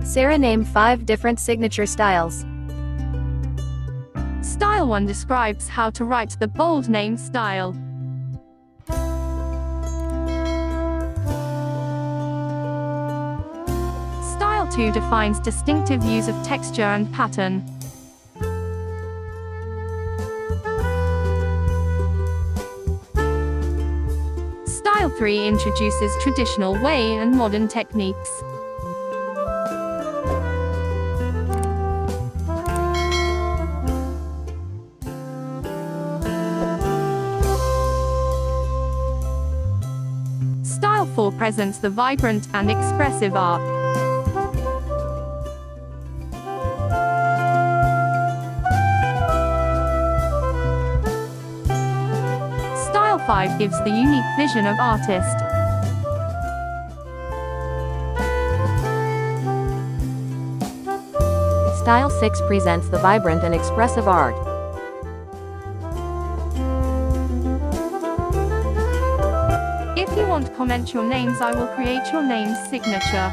Sara name 5 different signature styles. Style 1 describes how to write the bold name style. Style 2 defines distinctive use of texture and pattern. Style 3 introduces traditional way and modern techniques. Style 4 presents the vibrant and expressive art. Style 5 gives the unique vision of artist. Style 6 presents the vibrant and expressive art. If you want to comment your names, I will create your name's signature.